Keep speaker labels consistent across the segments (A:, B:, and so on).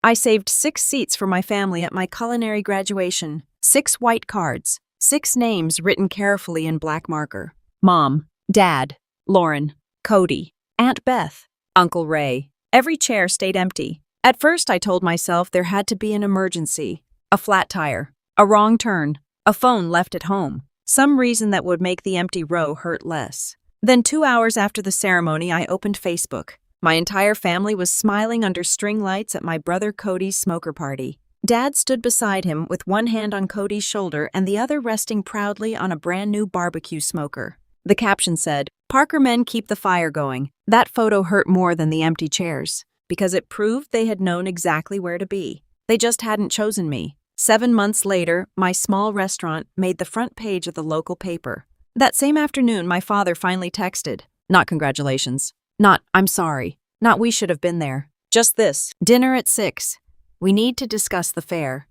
A: I saved 6 seats for my family at my culinary graduation, 6 white cards, 6 names written carefully in black marker. Mom, Dad, Lauren, Cody, Aunt Beth, Uncle Ray. Every chair stayed empty. At first I told myself there had to be an emergency, a flat tire, a wrong turn, a phone left at home, some reason that would make the empty row hurt less. Then 2 hours after the ceremony, I opened Facebook. My entire family was smiling under string lights at my brother Cody's smoker party. Dad stood beside him with one hand on Cody's shoulder and the other resting proudly on a brand new barbecue smoker. The caption said, "Parker men keep the fire going." That photo hurt more than the empty chairs, because it proved they had known exactly where to be. They just hadn't chosen me. 7 months later, my small restaurant made the front page of the local paper. That same afternoon, my father finally texted, not congratulations, not I'm sorry, not we should have been there, just this, dinner at 6. We need to discuss the fare.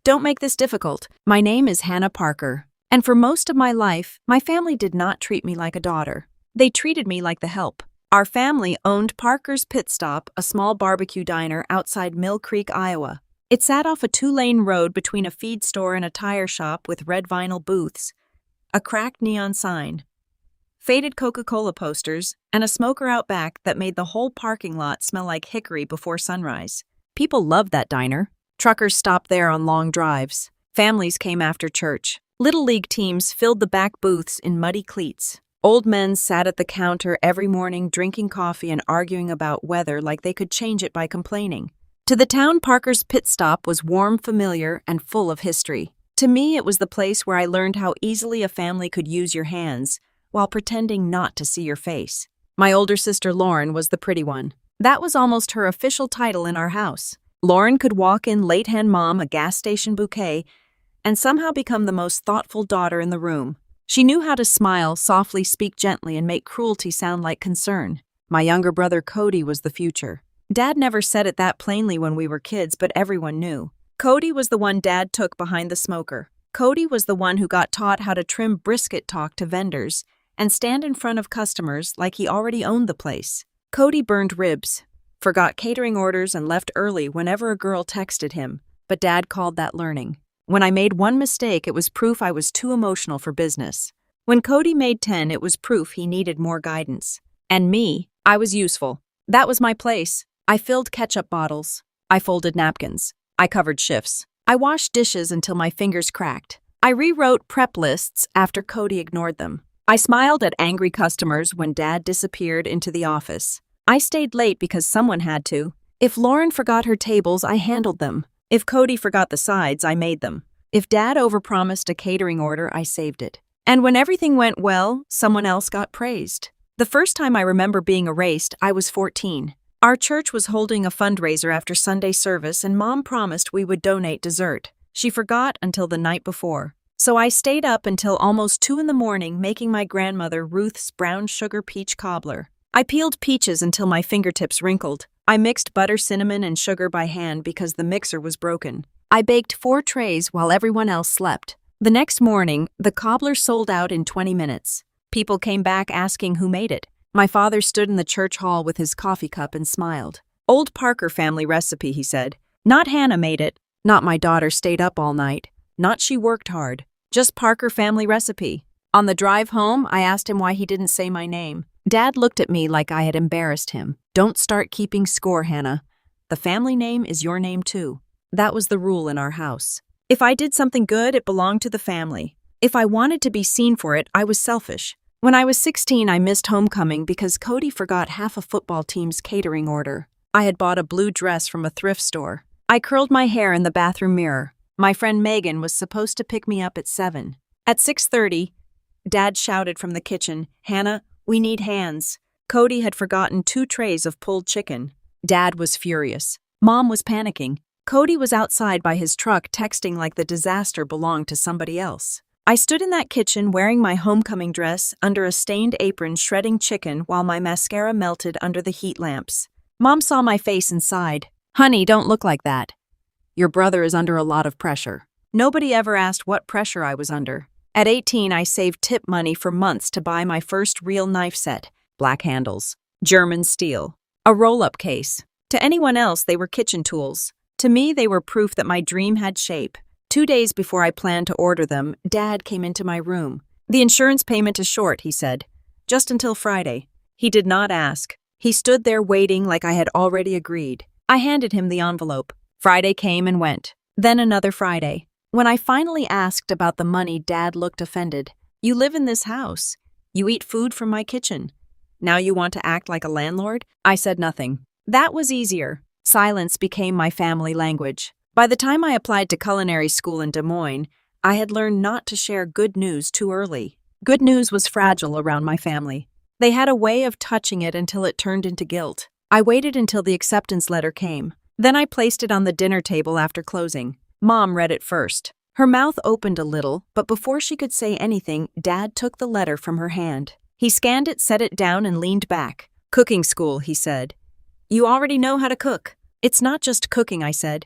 A: Don't make this difficult. My name is Hannah Parker, and for most of my life, my family did not treat me like a daughter. They treated me like the help. Our family owned Parker's Pit Stop, a small barbecue diner outside Mill Creek, Iowa. It sat off a 2-lane road between a feed store and a tire shop with red vinyl booths, a cracked neon sign, faded Coca-Cola posters, and a smoker out back that made the whole parking lot smell like hickory before sunrise. People loved that diner. Truckers stopped there on long drives. Families came after church. Little league teams filled the back booths in muddy cleats. Old men sat at the counter every morning drinking coffee and arguing about weather like they could change it by complaining. To the town, Parker's Pit Stop was warm, familiar, and full of history. To me, it was the place where I learned how easily a family could use your hands while pretending not to see your face. My older sister Lauren was the pretty one. That was almost her official title in our house. Lauren could walk in late hand mom a gas station bouquet and somehow become the most thoughtful daughter in the room. She knew how to smile, softly speak gently, and make cruelty sound like concern. My younger brother Cody was the future. Dad never said it that plainly when we were kids, but everyone knew. Cody was the one Dad took behind the smoker. Cody was the one who got taught how to trim brisket talk to vendors and stand in front of customers like he already owned the place. Cody burned ribs, forgot catering orders, and left early whenever a girl texted him, but Dad called that learning. When I made one mistake, it was proof I was too emotional for business. When Cody made 10, it was proof he needed more guidance. And me, I was useful. That was my place. I filled ketchup bottles. I folded napkins. I covered shifts. I washed dishes until my fingers cracked. I rewrote prep lists after Cody ignored them. I smiled at angry customers when Dad disappeared into the office. I stayed late because someone had to. If Lauren forgot her tables, I handled them. If Cody forgot the sides, I made them. If Dad overpromised a catering order, I saved it. And when everything went well, someone else got praised. The first time I remember being erased, I was 14. Our church was holding a fundraiser after Sunday service, and Mom promised we would donate dessert. She forgot until the night before. So I stayed up until almost 2 in the morning making my grandmother Ruth's brown sugar peach cobbler. I peeled peaches until my fingertips wrinkled. I mixed butter, cinnamon, and sugar by hand because the mixer was broken. I baked 4 trays while everyone else slept. The next morning, the cobbler sold out in 20 minutes. People came back asking who made it. My father stood in the church hall with his coffee cup and smiled. "Old Parker family recipe," he said. "Not Hannah made it. Not my daughter stayed up all night. Not she worked hard. Just Parker family recipe." On the drive home, I asked him why he didn't say my name. Dad looked at me like I had embarrassed him. "Don't start keeping score, Hannah. The family name is your name too." That was the rule in our house. If I did something good, it belonged to the family. If I wanted to be seen for it, I was selfish. When I was 16, I missed homecoming because Cody forgot half a football team's catering order. I had bought a blue dress from a thrift store. I curled my hair in the bathroom mirror. My friend Megan was supposed to pick me up at 7. At 6:30, Dad shouted from the kitchen, "Hannah, we need hands." Cody had forgotten 2 trays of pulled chicken. Dad was furious. Mom was panicking. Cody was outside by his truck texting like the disaster belonged to somebody else. I stood in that kitchen wearing my homecoming dress under a stained apron shredding chicken while my mascara melted under the heat lamps. Mom saw my face and sighed. "Honey, don't look like that. Your brother is under a lot of pressure." Nobody ever asked what pressure I was under. At 18, I saved tip money for months to buy my first real knife set. Black handles, German steel, a roll-up case. To anyone else, they were kitchen tools. To me, they were proof that my dream had shape. 2 days before I planned to order them, Dad came into my room. "The insurance payment is short," he said. "Just until Friday." He did not ask. He stood there waiting like I had already agreed. I handed him the envelope. Friday came and went. Then another Friday. When I finally asked about the money, Dad looked offended. "You live in this house. You eat food from my kitchen. Now you want to act like a landlord?" I said nothing. That was easier. Silence became my family language. By the time I applied to culinary school in Des Moines, I had learned not to share good news too early. Good news was fragile around my family. They had a way of touching it until it turned into guilt. I waited until the acceptance letter came. Then I placed it on the dinner table after closing. Mom read it first. Her mouth opened a little, but before she could say anything, Dad took the letter from her hand. He scanned it, set it down, and leaned back. "Cooking school," he said. "You already know how to cook." "It's not just cooking," I said.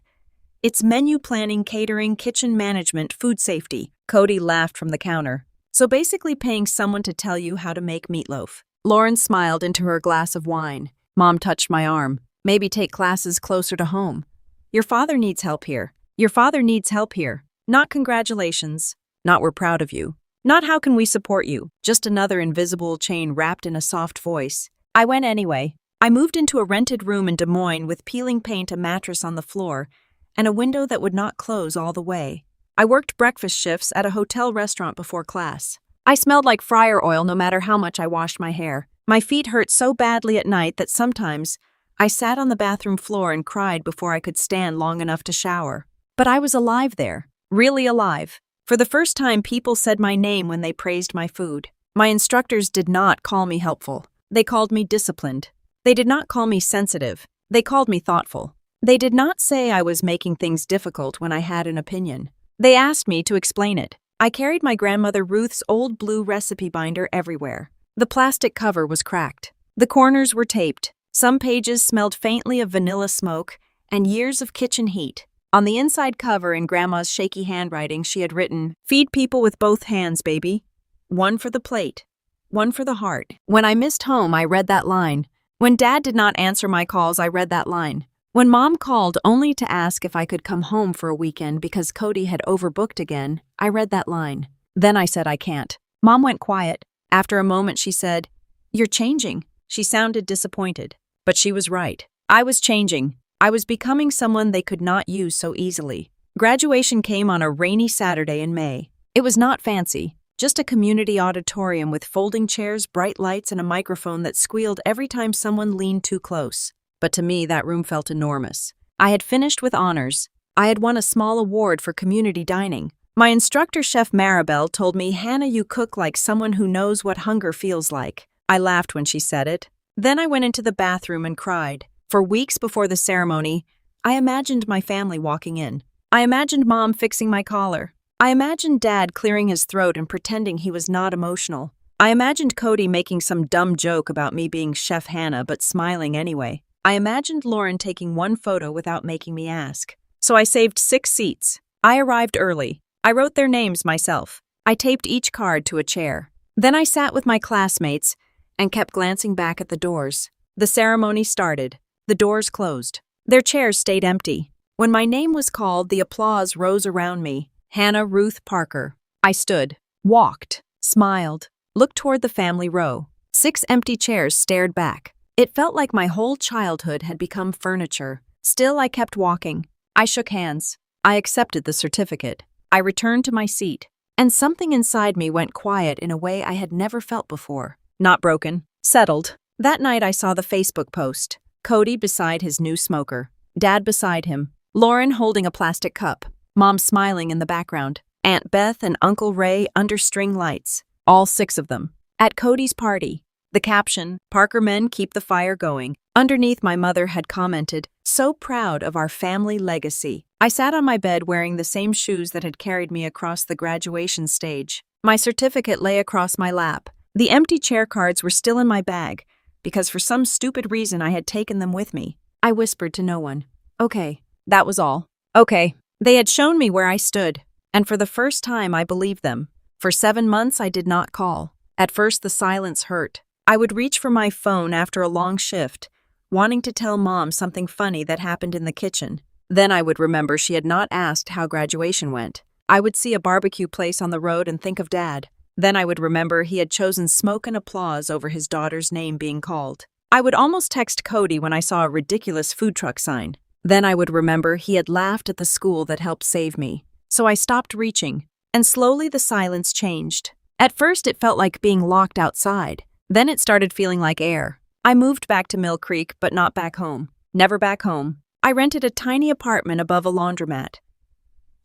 A: "It's menu planning, catering, kitchen management, food safety." Cody laughed from the counter. "So basically paying someone to tell you how to make meatloaf." Lauren smiled into her glass of wine. Mom touched my arm. "Maybe take classes closer to home. Your father needs help here. Your father needs help here. Not congratulations. Not we're proud of you. Not how can we support you. Just another invisible chain wrapped in a soft voice." I went anyway. I moved into a rented room in Des Moines with peeling paint, a mattress on the floor, and a window that would not close all the way. I worked breakfast shifts at a hotel restaurant before class. I smelled like fryer oil no matter how much I washed my hair. My feet hurt so badly at night that sometimes I sat on the bathroom floor and cried before I could stand long enough to shower. But I was alive there, really alive. For the first time, people said my name when they praised my food. My instructors did not call me helpful. They called me disciplined. They did not call me sensitive. They called me thoughtful. They did not say I was making things difficult when I had an opinion. They asked me to explain it. I carried my grandmother Ruth's old blue recipe binder everywhere. The plastic cover was cracked. The corners were taped. Some pages smelled faintly of vanilla smoke and years of kitchen heat. On the inside cover, in Grandma's shaky handwriting, she had written, "Feed people with both hands, baby. One for the plate, one for the heart." When I missed home, I read that line. When Dad did not answer my calls, I read that line. When Mom called only to ask if I could come home for a weekend because Cody had overbooked again, I read that line. Then I said I can't. Mom went quiet. After a moment, she said, "You're changing." She sounded disappointed. But she was right. I was changing. I was becoming someone they could not use so easily. Graduation came on a rainy Saturday in May. It was not fancy, just a community auditorium with folding chairs, bright lights, and a microphone that squealed every time someone leaned too close. But to me, that room felt enormous. I had finished with honors. I had won a small award for community dining. My instructor, Chef Maribel, told me, "Hannah, you cook like someone who knows what hunger feels like." I laughed when she said it. Then I went into the bathroom and cried. For weeks before the ceremony, I imagined my family walking in. I imagined Mom fixing my collar. I imagined Dad clearing his throat and pretending he was not emotional. I imagined Cody making some dumb joke about me being Chef Hannah but smiling anyway. I imagined Lauren taking one photo without making me ask. So I saved 6 seats. I arrived early. I wrote their names myself. I taped each card to a chair. Then I sat with my classmates and kept glancing back at the doors. The ceremony started. The doors closed. Their chairs stayed empty. When my name was called, the applause rose around me. Hannah Ruth Parker. I stood, walked, smiled, looked toward the family row. 6 empty chairs stared back. It felt like my whole childhood had become furniture. Still, I kept walking. I shook hands. I accepted the certificate. I returned to my seat, and something inside me went quiet in a way I had never felt before. Not broken, settled. That night I saw the Facebook post. Cody beside his new smoker. Dad beside him. Lauren holding a plastic cup. Mom smiling in the background. Aunt Beth and Uncle Ray under string lights. All 6 of them. At Cody's party. The caption, "Parker men keep the fire going." Underneath, my mother had commented, "So proud of our family legacy." I sat on my bed wearing the same shoes that had carried me across the graduation stage. My certificate lay across my lap. The empty chair cards were still in my bag, because for some stupid reason I had taken them with me. I whispered to no one. Okay, that was all. Okay. They had shown me where I stood, and for the first time I believed them. For 7 months I did not call. At first the silence hurt. I would reach for my phone after a long shift, wanting to tell Mom something funny that happened in the kitchen. Then I would remember she had not asked how graduation went. I would see a barbecue place on the road and think of Dad. Then I would remember he had chosen smoke and applause over his daughter's name being called. I would almost text Cody when I saw a ridiculous food truck sign. Then I would remember he had laughed at the school that helped save me. So I stopped reaching, and slowly the silence changed. At first it felt like being locked outside. Then it started feeling like air. I moved back to Mill Creek, but not back home. Never back home. I rented a tiny apartment above a laundromat.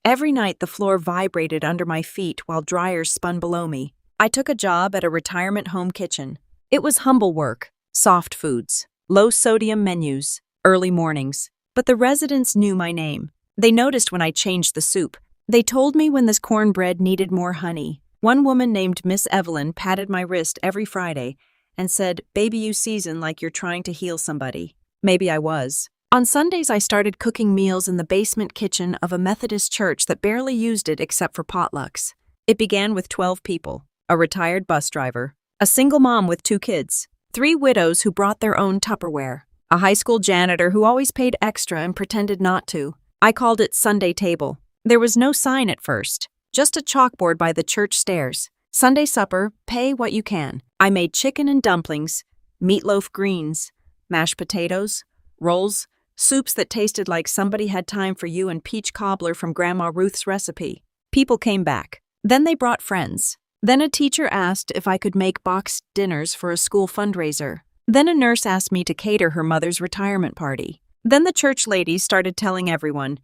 A: Every night the floor vibrated under my feet while dryers spun below me. I took a job at a retirement home kitchen. It was humble work, soft foods, low-sodium menus, early mornings. But the residents knew my name. They noticed when I changed the soup. They told me when this cornbread needed more honey. One woman named Miss Evelyn patted my wrist every Friday and said, "Baby, you season like you're trying to heal somebody." Maybe I was. On Sundays, I started cooking meals in the basement kitchen of a Methodist church that barely used it except for potlucks. It began with 12 people, a retired bus driver, a single mom with 2 kids, 3 widows who brought their own Tupperware, a high school janitor who always paid extra and pretended not to. I called it Sunday Table. There was no sign at first, just a chalkboard by the church stairs. Sunday supper, pay what you can. I made chicken and dumplings, meatloaf greens, mashed potatoes, rolls, soups that tasted like somebody had time for you, and peach cobbler from Grandma Ruth's recipe. People came back. Then they brought friends. Then a teacher asked if I could make boxed dinners for a school fundraiser. Then a nurse asked me to cater her mother's retirement party. Then the church ladies started telling everyone,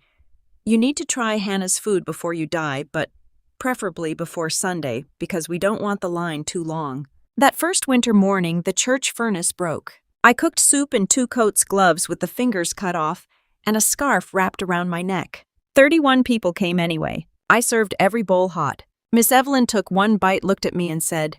A: "You need to try Hannah's food before you die, but preferably before Sunday, because we don't want the line too long." That first winter morning, the church furnace broke. I cooked soup in 2 coats gloves with the fingers cut off and a scarf wrapped around my neck. 31 people came anyway. I served every bowl hot. Miss Evelyn took 1 bite, looked at me and said,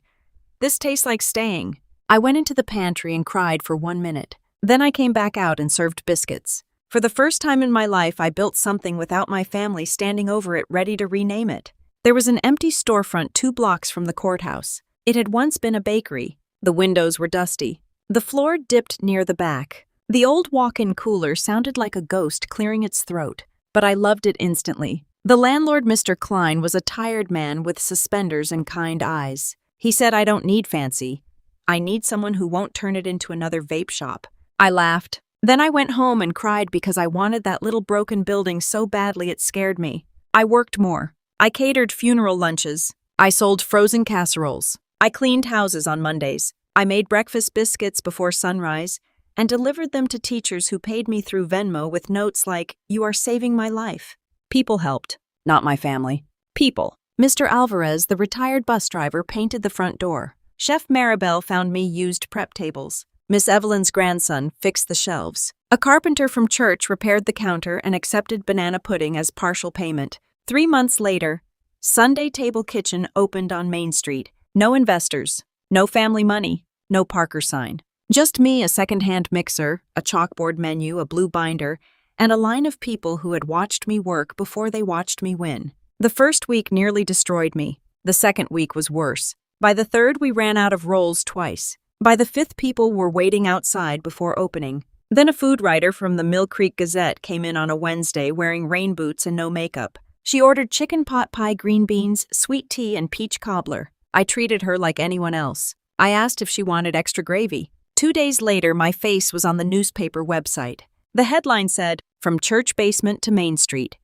A: "This tastes like staying." I went into the pantry and cried for 1 minute. Then I came back out and served biscuits. For the first time in my life, I built something without my family standing over it ready to rename it. There was an empty storefront 2 blocks from the courthouse. It had once been a bakery. The windows were dusty. The floor dipped near the back. The old walk-in cooler sounded like a ghost clearing its throat, but I loved it instantly. The landlord, Mr. Klein, was a tired man with suspenders and kind eyes. He said, "I don't need fancy. I need someone who won't turn it into another vape shop." I laughed. Then I went home and cried because I wanted that little broken building so badly it scared me. I worked more. I catered funeral lunches. I sold frozen casseroles. I cleaned houses on Mondays. I made breakfast biscuits before sunrise and delivered them to teachers who paid me through Venmo with notes like, "You are saving my life." People helped, not my family. People. Mr. Alvarez, the retired bus driver, painted the front door. Chef Maribel found me used prep tables. Miss Evelyn's grandson fixed the shelves. A carpenter from church repaired the counter and accepted banana pudding as partial payment. 3 months later, Sunday Table Kitchen opened on Main Street. No investors. No family money, no Parker sign. Just me, a second-hand mixer, a chalkboard menu, a blue binder, and a line of people who had watched me work before they watched me win. The first week nearly destroyed me. The second week was worse. By the third, we ran out of rolls twice. By the 5th, people were waiting outside before opening. Then a food writer from the Mill Creek Gazette came in on a Wednesday wearing rain boots and no makeup. She ordered chicken pot pie, green beans, sweet tea, and peach cobbler. I treated her like anyone else. I asked if she wanted extra gravy. 2 days later, my face was on the newspaper website. The headline said, "From Church Basement to Main Street.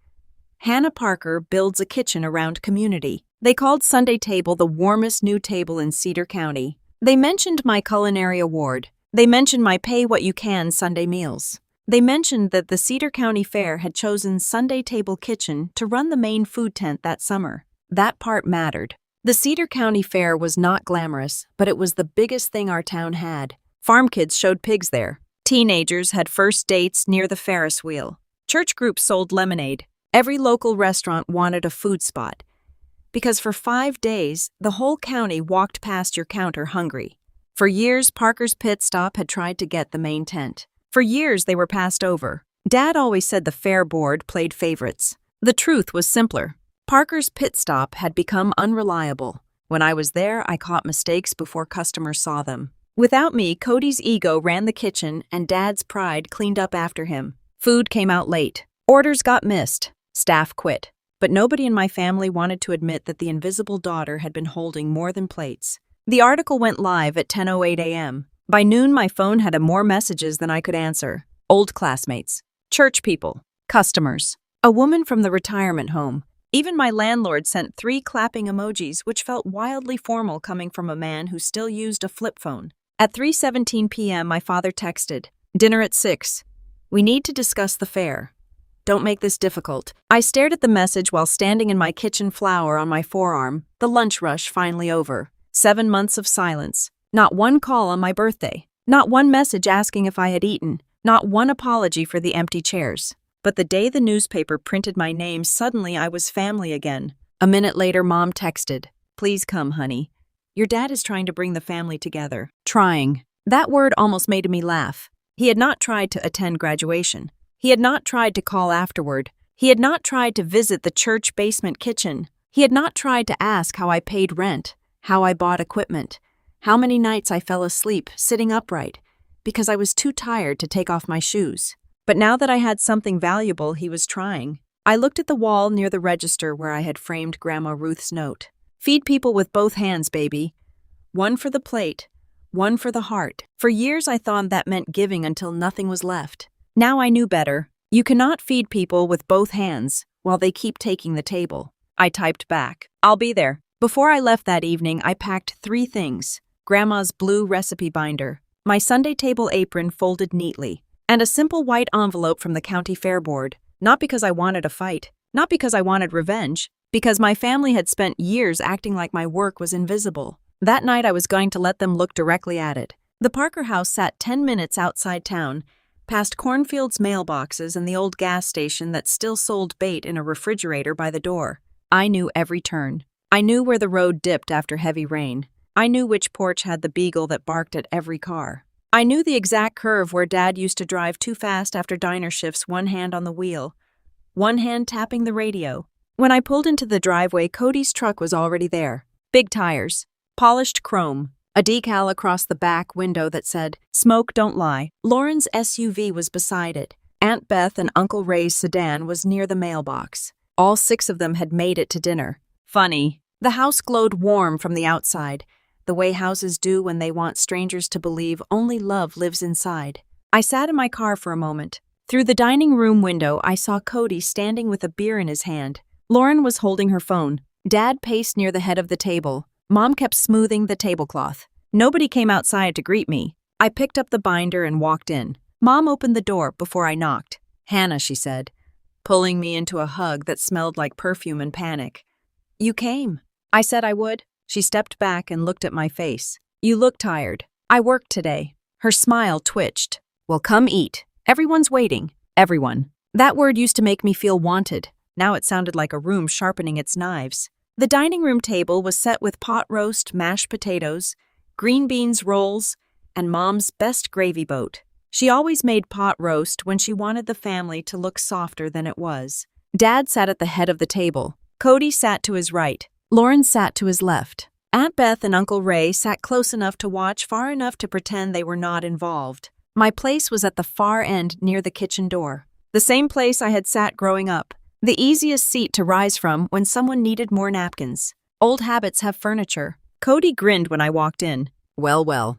A: Hannah Parker builds a kitchen around community." They called Sunday Table the warmest new table in Cedar County. They mentioned my culinary award. They mentioned my pay what you can Sunday meals. They mentioned that the Cedar County Fair had chosen Sunday Table Kitchen to run the main food tent that summer. That part mattered. The Cedar County Fair was not glamorous, but it was the biggest thing our town had. Farm kids showed pigs there. Teenagers had first dates near the Ferris wheel. Church groups sold lemonade. Every local restaurant wanted a food spot. Because for 5 days, the whole county walked past your counter hungry. For years, Parker's Pit Stop had tried to get the main tent. For years, they were passed over. Dad always said the fair board played favorites. The truth was simpler. Parker's Pit Stop had become unreliable. When I was there, I caught mistakes before customers saw them. Without me, Cody's ego ran the kitchen and Dad's pride cleaned up after him. Food came out late. Orders got missed. Staff quit. But nobody in my family wanted to admit that the invisible daughter had been holding more than plates. The article went live at 10:08 a.m. By noon, my phone had more messages than I could answer. Old classmates, church people, customers, a woman from the retirement home. Even my landlord sent 3 clapping emojis, which felt wildly formal coming from a man who still used a flip phone. At 3:17 p.m., my father texted, "Dinner at 6. We need to discuss the fare. Don't make this difficult." I stared at the message while standing in my kitchen flour on my forearm, the lunch rush finally over. 7 months of silence. Not one call on my birthday. Not one message asking if I had eaten. Not one apology for the empty chairs. But the day the newspaper printed my name, suddenly I was family again. A minute later, Mom texted, "Please come, honey. Your dad is trying to bring the family together." Trying. That word almost made me laugh. He had not tried to attend graduation. He had not tried to call afterward. He had not tried to visit the church basement kitchen. He had not tried to ask how I paid rent, how I bought equipment, how many nights I fell asleep sitting upright because I was too tired to take off my shoes. But now that I had something valuable, he was trying. I looked at the wall near the register where I had framed Grandma Ruth's note. "Feed people with both hands, baby. One for the plate, one for the heart." For years I thought that meant giving until nothing was left. Now I knew better. You cannot feed people with both hands while they keep taking the table. I typed back, "I'll be there." Before I left that evening, I packed 3 things. Grandma's blue recipe binder, my Sunday table apron folded neatly, and a simple white envelope from the county fair board. Not because I wanted a fight, not because I wanted revenge, because my family had spent years acting like my work was invisible. That night I was going to let them look directly at it. The Parker house sat 10 minutes outside town, past cornfields' mailboxes and the old gas station that still sold bait in a refrigerator by the door. I knew every turn. I knew where the road dipped after heavy rain. I knew which porch had the beagle that barked at every car. I knew the exact curve where Dad used to drive too fast after diner shifts, one hand on the wheel, one hand tapping the radio. When I pulled into the driveway, Cody's truck was already there. Big tires, polished chrome, a decal across the back window that said, "Smoke, don't lie." Lauren's SUV was beside it. Aunt Beth and Uncle Ray's sedan was near the mailbox. All 6 of them had made it to dinner. Funny. The house glowed warm from the outside, the way houses do when they want strangers to believe only love lives inside. I sat in my car for a moment. Through the dining room window, I saw Cody standing with a beer in his hand. Lauren was holding her phone. Dad paced near the head of the table. Mom kept smoothing the tablecloth. Nobody came outside to greet me. I picked up the binder and walked in. Mom opened the door before I knocked. "Hannah," she said, pulling me into a hug that smelled like perfume and panic. "You came." I said I would. She stepped back and looked at my face. "You look tired." "I worked today." Her smile twitched. "Well, come eat. Everyone's waiting." Everyone. That word used to make me feel wanted. Now it sounded like a room sharpening its knives. The dining room table was set with pot roast, mashed potatoes, green beans rolls, and Mom's best gravy boat. She always made pot roast when she wanted the family to look softer than it was. Dad sat at the head of the table. Cody sat to his right. Lauren sat to his left. Aunt Beth and Uncle Ray sat close enough to watch, far enough to pretend they were not involved. My place was at the far end near the kitchen door. The same place I had sat growing up. The easiest seat to rise from when someone needed more napkins. Old habits have furniture. Cody grinned when I walked in. Well.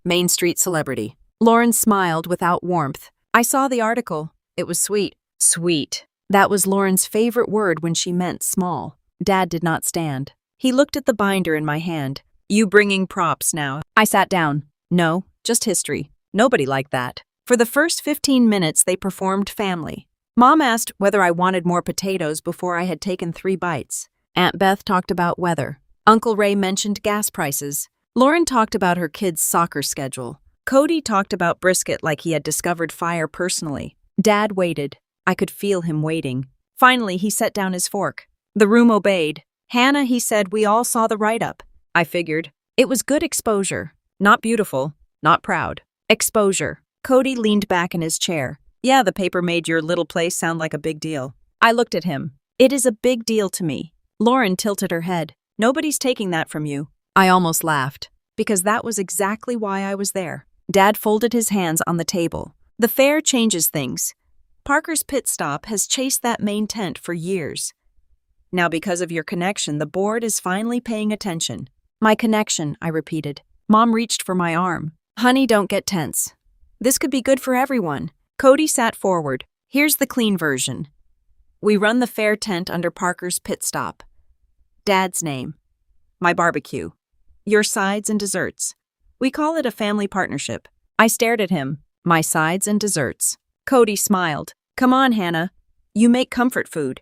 A: Main Street celebrity. Lauren smiled without warmth. I saw the article. It was sweet. Sweet. That was Lauren's favorite word when she meant small. Dad did not stand. He looked at the binder in my hand. "You bringing props now?" I sat down. "No, just history." Nobody liked that. For the first 15 minutes, they performed family. Mom asked whether I wanted more potatoes before I had taken 3 bites. Aunt Beth talked about weather. Uncle Ray mentioned gas prices. Lauren talked about her kids' soccer schedule. Cody talked about brisket like he had discovered fire personally. Dad waited. I could feel him waiting. Finally, he set down his fork. The room obeyed. "Hannah," he said, "we all saw the write-up." I figured. It was good exposure. Not beautiful, not proud. Exposure. Cody leaned back in his chair. "Yeah, the paper made your little place sound like a big deal." I looked at him. "It is a big deal to me." Lauren tilted her head. "Nobody's taking that from you." I almost laughed, because that was exactly why I was there. Dad folded his hands on the table. "The fair changes things, Parker's Pit Stop has chased that main tent for years. Now, because of your connection, the board is finally paying attention. My connection, I repeated. Mom reached for my arm. Honey, don't get tense. This could be good for everyone. Cody sat forward. Here's the clean version. We run the fair tent under Parker's Pit Stop. Dad's name. My barbecue. Your sides and desserts. We call it a family partnership. I stared at him. My sides and desserts. Cody smiled. Come on, Hannah. You make comfort food.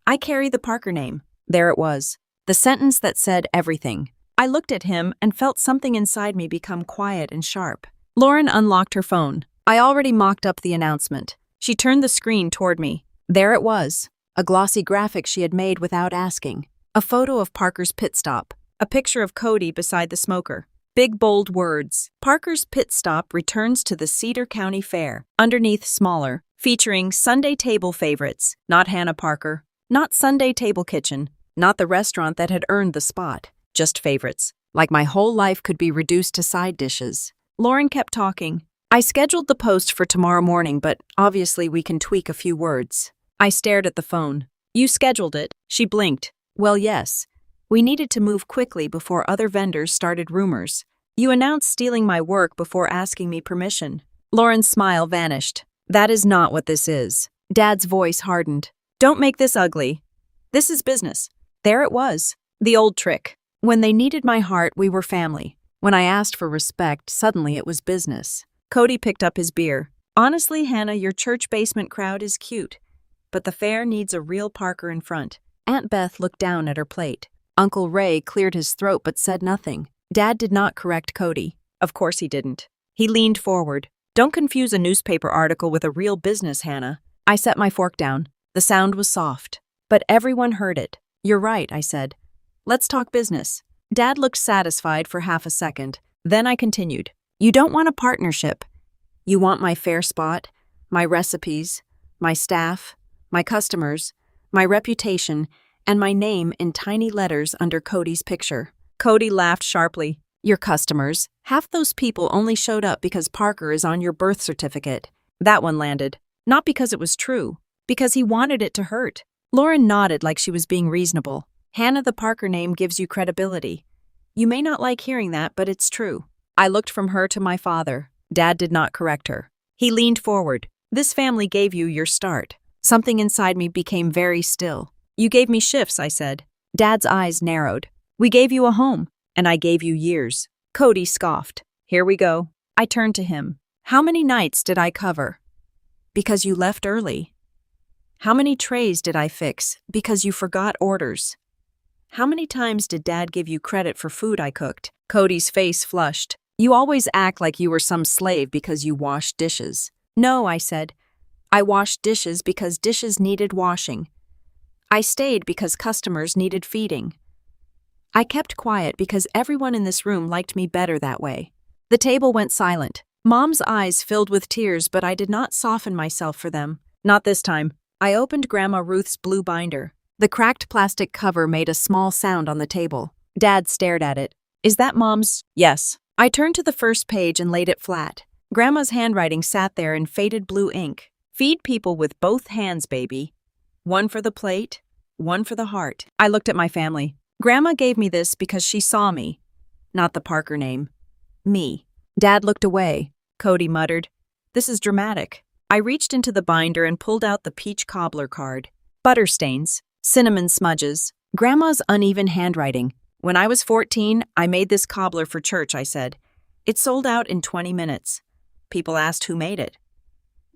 A: I carry the Parker name. There it was. The sentence that said everything. I looked at him and felt something inside me become quiet and sharp. Lauren unlocked her phone. I already mocked up the announcement. She turned the screen toward me. There it was. A glossy graphic she had made without asking. A photo of Parker's Pit Stop. A picture of Cody beside the smoker. Big bold words. Parker's Pit Stop returns to the Cedar County Fair. Underneath smaller. Featuring Sunday table favorites. Not Hannah Parker. Not Sunday Table Kitchen. Not the restaurant that had earned the spot. Just favorites. Like my whole life could be reduced to side dishes. Lauren kept talking. I scheduled the post for tomorrow morning, but obviously we can tweak a few words. I stared at the phone. You scheduled it? She blinked. Well, yes. We needed to move quickly before other vendors started rumors. You announced stealing my work before asking me permission. Lauren's smile vanished. That is not what this is. Dad's voice hardened. Don't make this ugly. This is business. There it was. The old trick. When they needed my heart, we were family. When I asked for respect, suddenly it was business. Cody picked up his beer. Honestly, Hannah, your church basement crowd is cute. But the fair needs a real Parker in front. Aunt Beth looked down at her plate. Uncle Ray cleared his throat but said nothing. Dad did not correct Cody. Of course he didn't. He leaned forward. Don't confuse a newspaper article with a real business, Hannah. I set my fork down. The sound was soft. But everyone heard it. You're right, I said. Let's talk business. Dad looked satisfied for half a second. Then I continued. You don't want a partnership. You want my fair spot, my recipes, my staff, my customers, my reputation, and my name in tiny letters under Cody's picture. Cody laughed sharply. Your customers? Half those people only showed up because Parker is on your birth certificate. That one landed. Not because it was true, because he wanted it to hurt. Lauren nodded like she was being reasonable. Hannah, the Parker name gives you credibility. You may not like hearing that, but it's true. I looked from her to my father. Dad did not correct her. He leaned forward. This family gave you your start. Something inside me became very still. You gave me shifts, I said. Dad's eyes narrowed. We gave you a home, and I gave you years. Cody scoffed. Here we go. I turned to him. How many nights did I cover? Because you left early. How many trays did I fix? Because you forgot orders. How many times did Dad give you credit for food I cooked? Cody's face flushed. You always act like you were some slave because you washed dishes. No, I said. I washed dishes because dishes needed washing. I stayed because customers needed feeding. I kept quiet because everyone in this room liked me better that way. The table went silent. Mom's eyes filled with tears, but I did not soften myself for them. Not this time. I opened Grandma Ruth's blue binder. The cracked plastic cover made a small sound on the table. Dad stared at it. Is that Mom's? Yes. I turned to the first page and laid it flat. Grandma's handwriting sat there in faded blue ink. Feed people with both hands, baby. One for the plate, one for the heart. I looked at my family. Grandma gave me this because she saw me. Not the Parker name. Me. Dad looked away. Cody muttered, This is dramatic. I reached into the binder and pulled out the peach cobbler card. Butter stains. Cinnamon smudges. Grandma's uneven handwriting. When I was 14, I made this cobbler for church, I said. It sold out in 20 minutes. People asked who made it.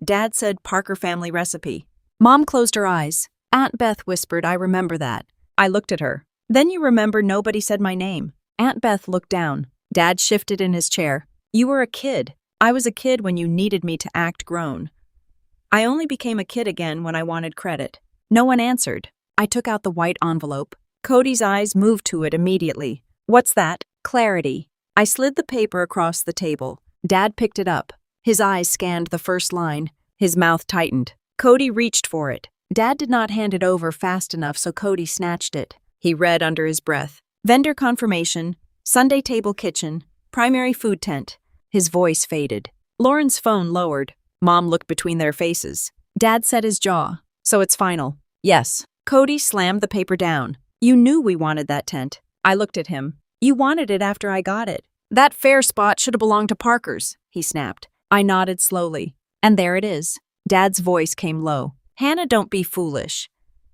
A: Dad said Parker family recipe. Mom closed her eyes. Aunt Beth whispered, I remember that. I looked at her. Then you remember nobody said my name. Aunt Beth looked down. Dad shifted in his chair. You were a kid. I was a kid when you needed me to act grown. I only became a kid again when I wanted credit. No one answered. I took out the white envelope. Cody's eyes moved to it immediately. What's that? Clarity. I slid the paper across the table. Dad picked it up. His eyes scanned the first line. His mouth tightened. Cody reached for it. Dad did not hand it over fast enough, so Cody snatched it. He read under his breath. Vendor confirmation, Sunday table kitchen, primary food tent. His voice faded. Lauren's phone lowered. Mom looked between their faces. Dad set his jaw. So it's final. Yes. Cody slammed the paper down. You knew we wanted that tent. I looked at him. You wanted it after I got it. That fair spot should have belonged to Parker's, he snapped. I nodded slowly. And there it is. Dad's voice came low. Hannah, don't be foolish.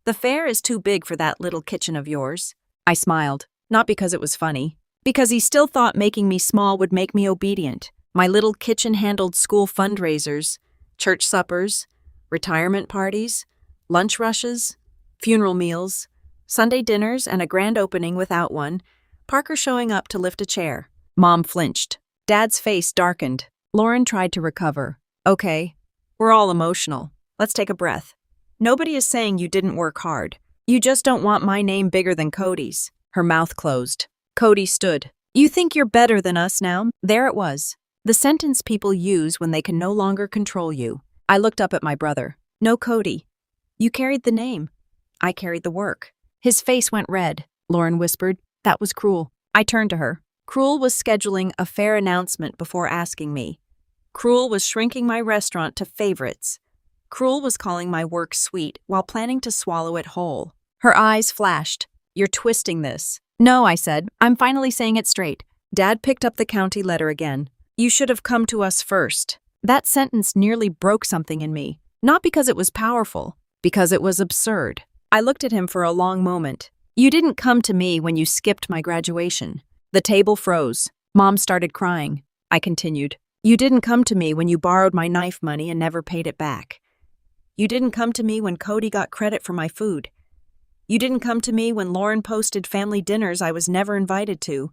A: The fair is too big for that little kitchen of yours. I smiled, not because it was funny, because he still thought making me small would make me obedient. My little kitchen handled school fundraisers, church suppers, retirement parties, lunch rushes, funeral meals, Sunday dinners, and a grand opening without one, Parker showing up to lift a chair. Mom flinched. Dad's face darkened. Lauren tried to recover. Okay, we're all emotional. Let's take a breath. Nobody is saying you didn't work hard. You just don't want my name bigger than Cody's. Her mouth closed. Cody stood. You think you're better than us now? There it was. The sentence people use when they can no longer control you. I looked up at my brother. No, Cody. You carried the name. I carried the work. His face went red. Lauren whispered. That was cruel. I turned to her. Cruel was scheduling a fair announcement before asking me. Cruel was shrinking my restaurant to favorites. Cruel was calling my work sweet while planning to swallow it whole. Her eyes flashed. You're twisting this. No, I said. I'm finally saying it straight. Dad picked up the county letter again. You should have come to us first. That sentence nearly broke something in me. Not because it was powerful, because it was absurd. I looked at him for a long moment. You didn't come to me when you skipped my graduation. The table froze. Mom started crying. I continued. You didn't come to me when you borrowed my knife money and never paid it back. You didn't come to me when Cody got credit for my food. You didn't come to me when Lauren posted family dinners I was never invited to.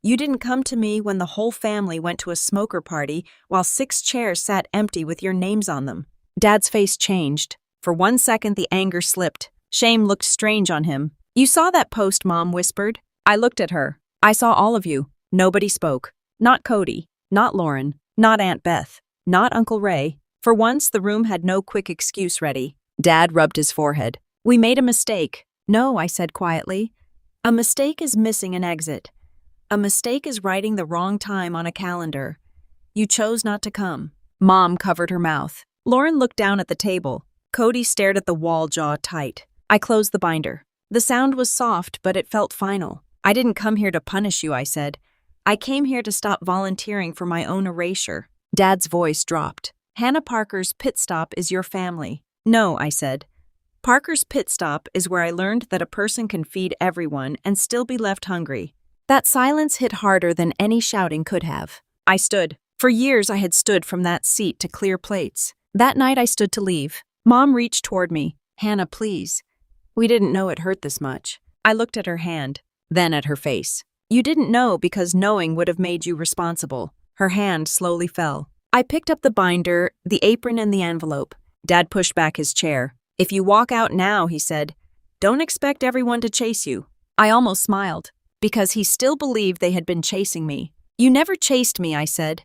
A: You didn't come to me when the whole family went to a smoker party while 6 chairs sat empty with your names on them. Dad's face changed. For 1 second, the anger slipped. Shame looked strange on him. You saw that post, Mom whispered. I looked at her. I saw all of you. Nobody spoke. Not Cody. Not Lauren. Not Aunt Beth. Not Uncle Ray. For once, the room had no quick excuse ready. Dad rubbed his forehead. We made a mistake. No, I said quietly. A mistake is missing an exit. A mistake is writing the wrong time on a calendar. You chose not to come. Mom covered her mouth. Lauren looked down at the table. Cody stared at the wall, jaw tight. I closed the binder. The sound was soft, but it felt final. I didn't come here to punish you, I said. I came here to stop volunteering for my own erasure. Dad's voice dropped. Hannah Parker's pit stop is your family. No, I said. Parker's pit stop is where I learned that a person can feed everyone and still be left hungry. That silence hit harder than any shouting could have. I stood. For years I had stood from that seat to clear plates. That night I stood to leave. Mom reached toward me. Hannah, please. We didn't know it hurt this much. I looked at her hand, then at her face. You didn't know because knowing would have made you responsible. Her hand slowly fell. I picked up the binder, the apron, and the envelope. Dad pushed back his chair. If you walk out now, he said, don't expect everyone to chase you. I almost smiled, because he still believed they had been chasing me. You never chased me, I said.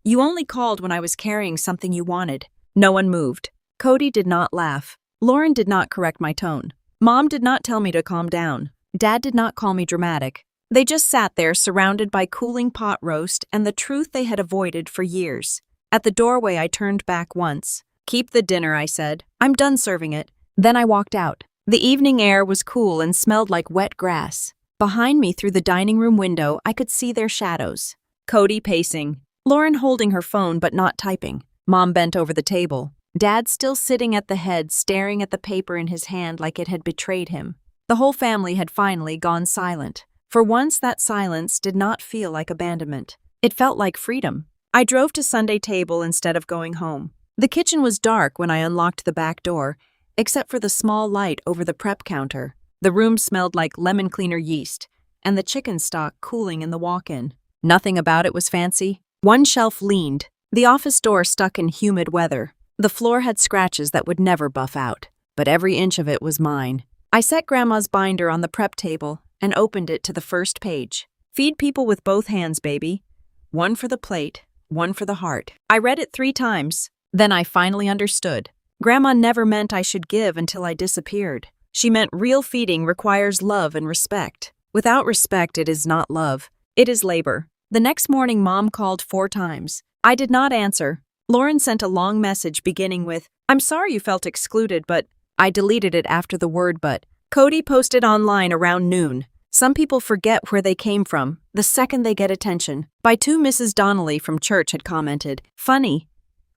A: You only called when I was carrying something you wanted. No one moved. Cody did not laugh. Lauren did not correct my tone. Mom did not tell me to calm down. Dad did not call me dramatic. They just sat there surrounded by cooling pot roast and the truth they had avoided for years. At the doorway, I turned back once. Keep the dinner, I said. I'm done serving it. Then I walked out. The evening air was cool and smelled like wet grass. Behind me, through the dining room window, I could see their shadows. Cody pacing. Lauren holding her phone but not typing. Mom bent over the table. Dad still sitting at the head, staring at the paper in his hand like it had betrayed him. The whole family had finally gone silent. For once, that silence did not feel like abandonment. It felt like freedom. I drove to Sunday table instead of going home. The kitchen was dark when I unlocked the back door, except for the small light over the prep counter. The room smelled like lemon cleaner yeast, and the chicken stock cooling in the walk-in. Nothing about it was fancy. One shelf leaned. The office door stuck in humid weather. The floor had scratches that would never buff out, but every inch of it was mine. I set Grandma's binder on the prep table and opened it to the first page. Feed people with both hands, baby. One for the plate, one for the heart. I read it 3 times. Then I finally understood. Grandma never meant I should give until I disappeared. She meant real feeding requires love and respect. Without respect, it is not love. It is labor. The next morning, Mom called 4 times. I did not answer. Lauren sent a long message beginning with, "I'm sorry you felt excluded, but..." I deleted it after the word but. Cody posted online around noon. "Some people forget where they came from the second they get attention." By 2 Mrs. Donnelly from church had commented, "Funny.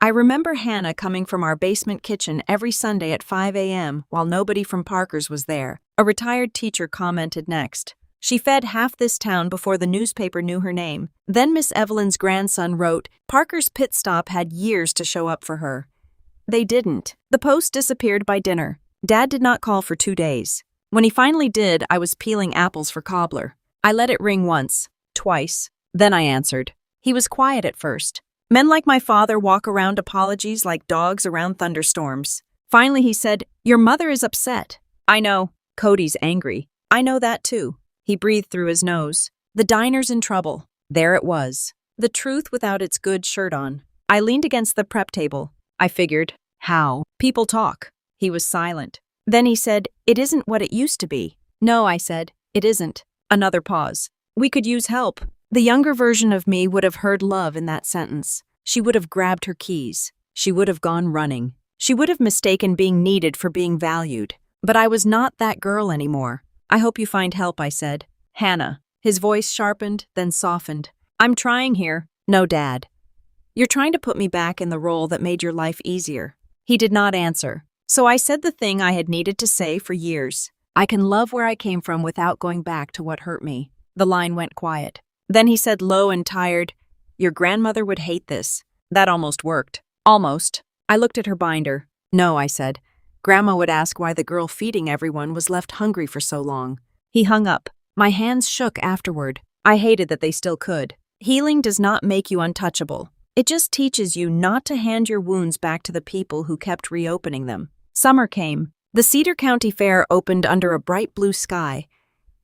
A: I remember Hannah coming from our basement kitchen every Sunday at 5 a.m. while nobody from Parker's was there." A retired teacher commented next. "She fed half this town before the newspaper knew her name." Then Miss Evelyn's grandson wrote, "Parker's pit stop had years to show up for her. They didn't." The post disappeared by dinner. Dad did not call for 2 days. When he finally did, I was peeling apples for cobbler. I let it ring once, twice. Then I answered. He was quiet at first. Men like my father walk around apologies like dogs around thunderstorms. Finally he said, "Your mother is upset." "I know. Cody's angry." "I know that too." He breathed through his nose. "The diner's in trouble." There it was. The truth without its good shirt on. I leaned against the prep table. I figured, how? People talk. He was silent. Then he said, "It isn't what it used to be." "No," I said, "it isn't." Another pause. "We could use help." The younger version of me would have heard love in that sentence. She would have grabbed her keys. She would have gone running. She would have mistaken being needed for being valued. But I was not that girl anymore. "I hope you find help," I said. "Hannah." His voice sharpened, then softened. "I'm trying here." "No, Dad. You're trying to put me back in the role that made your life easier." He did not answer. So I said the thing I had needed to say for years. "I can love where I came from without going back to what hurt me." The line went quiet. Then he said low and tired, "Your grandmother would hate this." That almost worked. Almost. I looked at her binder. "No," I said. "Grandma would ask why the girl feeding everyone was left hungry for so long." He hung up. My hands shook afterward. I hated that they still could. Healing does not make you untouchable. It just teaches you not to hand your wounds back to the people who kept reopening them. Summer came. The Cedar County Fair opened under a bright blue sky,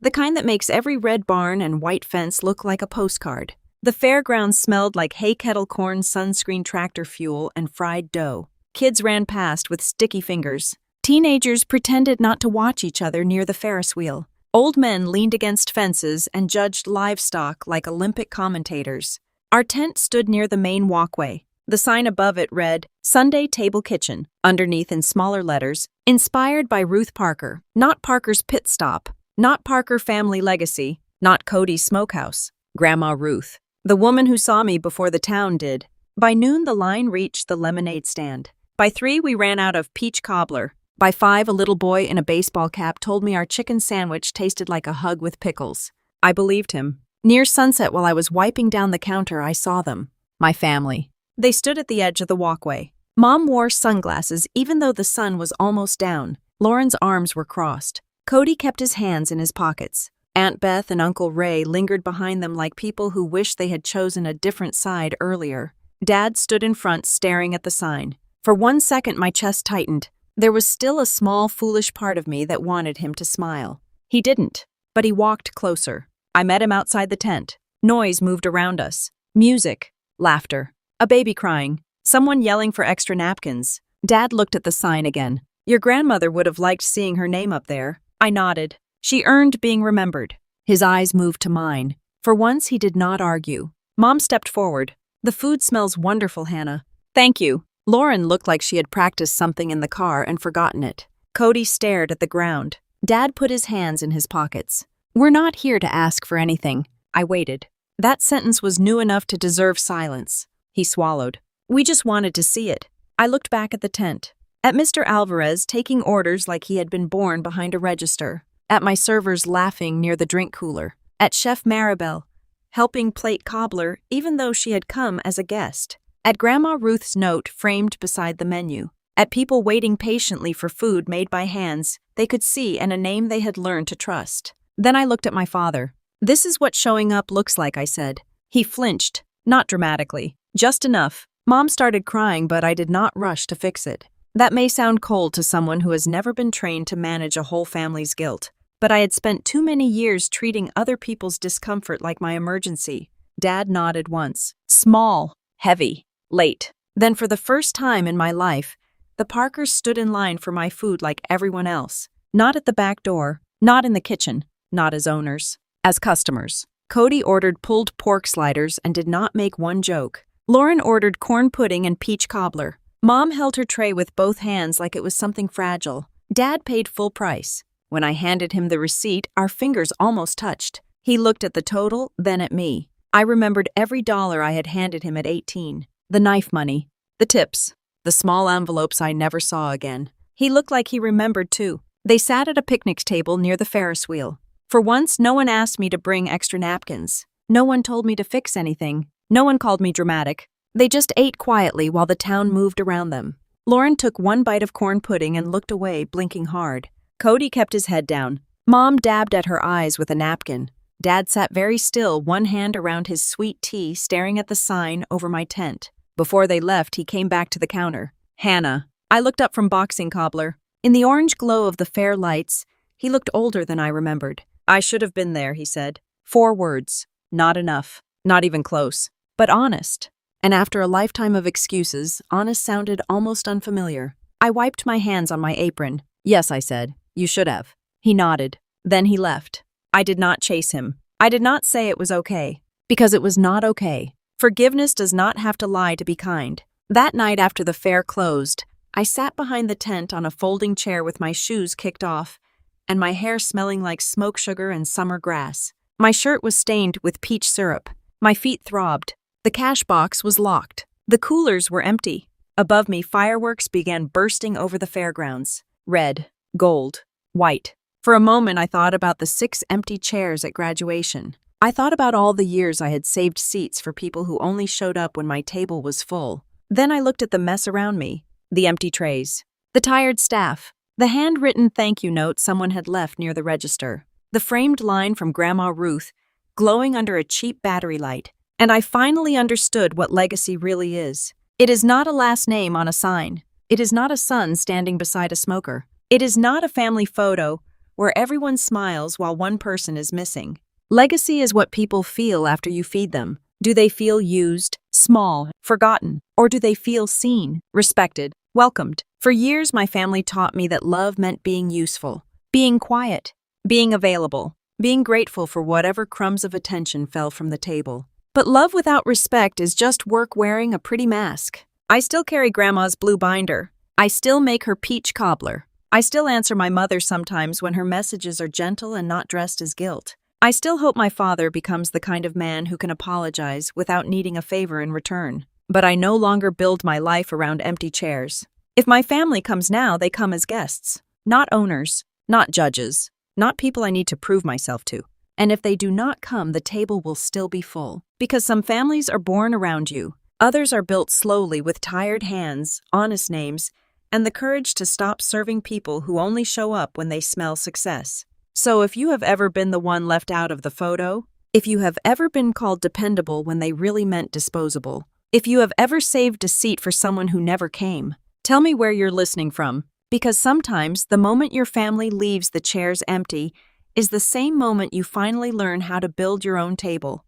A: the kind that makes every red barn and white fence look like a postcard. The fairgrounds smelled like hay kettle corn, sunscreen tractor fuel, and fried dough. Kids ran past with sticky fingers. Teenagers pretended not to watch each other near the Ferris wheel. Old men leaned against fences and judged livestock like Olympic commentators. Our tent stood near the main walkway. The sign above it read, "Sunday Table Kitchen," underneath in smaller letters, "Inspired by Ruth Parker." Not Parker's Pit Stop. Not Parker Family Legacy. Not Cody's Smokehouse. Grandma Ruth. The woman who saw me before the town did. By noon, the line reached the lemonade stand. By 3, we ran out of peach cobbler. By 5, a little boy in a baseball cap told me our chicken sandwich tasted like a hug with pickles. I believed him. Near sunset, while I was wiping down the counter, I saw them. My family. They stood at the edge of the walkway. Mom wore sunglasses even though the sun was almost down. Lauren's arms were crossed. Cody kept his hands in his pockets. Aunt Beth and Uncle Ray lingered behind them like people who wished they had chosen a different side earlier. Dad stood in front staring at the sign. For 1 second my chest tightened. There was still a small, foolish part of me that wanted him to smile. He didn't, but he walked closer. I met him outside the tent. Noise moved around us. Music. Laughter. A baby crying. Someone yelling for extra napkins. Dad looked at the sign again. "Your grandmother would have liked seeing her name up there." I nodded. She earned being remembered. His eyes moved to mine. For once, he did not argue. Mom stepped forward. "The food smells wonderful, Hannah." "Thank you." Lauren looked like she had practiced something in the car and forgotten it. Cody stared at the ground. Dad put his hands in his pockets. "We're not here to ask for anything." I waited. That sentence was new enough to deserve silence. He swallowed. "We just wanted to see it." I looked back at the tent. At Mr. Alvarez taking orders like he had been born behind a register. At my servers laughing near the drink cooler. At Chef Maribel helping plate cobbler even though she had come as a guest. At Grandma Ruth's note framed beside the menu. At people waiting patiently for food made by hands they could see and a name they had learned to trust. Then I looked at my father. "This is what showing up looks like," I said. He flinched, not dramatically, just enough. Mom started crying, but I did not rush to fix it. That may sound cold to someone who has never been trained to manage a whole family's guilt, but I had spent too many years treating other people's discomfort like my emergency. Dad nodded once. Small, heavy, late. Then for the first time in my life, the Parkers stood in line for my food like everyone else. Not at the back door, not in the kitchen, not as owners, as customers. Cody ordered pulled pork sliders and did not make one joke. Lauren ordered corn pudding and peach cobbler. Mom held her tray with both hands like it was something fragile. Dad paid full price. When I handed him the receipt, our fingers almost touched. He looked at the total, then at me. I remembered every dollar I had handed him at 18. The knife money, the tips, the small envelopes I never saw again. He looked like he remembered too. They sat at a picnic table near the Ferris wheel. For once, no one asked me to bring extra napkins. No one told me to fix anything. No one called me dramatic. They just ate quietly while the town moved around them. Lauren took one bite of corn pudding and looked away, blinking hard. Cody kept his head down. Mom dabbed at her eyes with a napkin. Dad sat very still, one hand around his sweet tea, staring at the sign over my tent. Before they left, he came back to the counter. Hannah. I looked up from boxing cobbler. In the orange glow of the fair lights, he looked older than I remembered. I should have been there, he said. 4 words. Not enough. Not even close. But honest. And after a lifetime of excuses, honest sounded almost unfamiliar. I wiped my hands on my apron. Yes, I said. You should have. He nodded. Then he left. I did not chase him. I did not say it was okay. Because it was not okay. Forgiveness does not have to lie to be kind. That night after the fair closed, I sat behind the tent on a folding chair with my shoes kicked off, and my hair smelling like smoke sugar and summer grass. My shirt was stained with peach syrup. My feet throbbed. The cash box was locked. The coolers were empty. Above me, fireworks began bursting over the fairgrounds. Red, gold, white. For a moment, I thought about the 6 empty chairs at graduation. I thought about all the years I had saved seats for people who only showed up when my table was full. Then I looked at the mess around me, the empty trays, the tired staff, the handwritten thank you note someone had left near the register, the framed line from Grandma Ruth glowing under a cheap battery light. And I finally understood what legacy really is. It is not a last name on a sign. It is not a son standing beside a smoker. It is not a family photo where everyone smiles while one person is missing. Legacy is what people feel after you feed them. Do they feel used, small, forgotten? Or do they feel seen, respected, welcomed? For years, my family taught me that love meant being useful, being quiet, being available, being grateful for whatever crumbs of attention fell from the table. But love without respect is just work wearing a pretty mask. I still carry Grandma's blue binder. I still make her peach cobbler. I still answer my mother sometimes when her messages are gentle and not dressed as guilt. I still hope my father becomes the kind of man who can apologize without needing a favor in return. But I no longer build my life around empty chairs. If my family comes now, they come as guests, not owners, not judges, not people I need to prove myself to. And if they do not come, the table will still be full. Because some families are born around you. Others are built slowly with tired hands, honest names, and the courage to stop serving people who only show up when they smell success. So if you have ever been the one left out of the photo, if you have ever been called dependable when they really meant disposable, if you have ever saved a seat for someone who never came, tell me where you're listening from. Because sometimes the moment your family leaves the chairs empty is the same moment you finally learn how to build your own table.